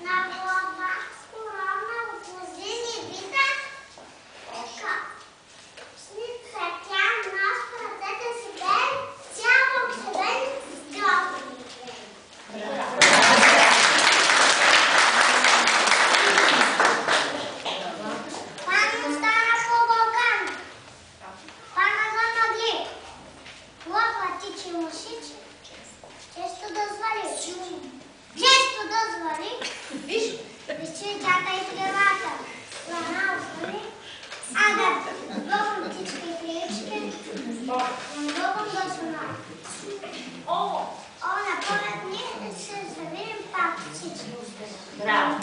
На глава с корона в лозини вида капсница, тя нос в ръцете си бели, цяло обсебени с дьони. Пана стара по Балкан, пана за мъгли, лопа тичи мушичи, често да звали, вижте дята и плевата, слана освали, ада, лопам птичка и приечки, лопам да сuma. О, на полет ние ще се видим пак всички. Браво!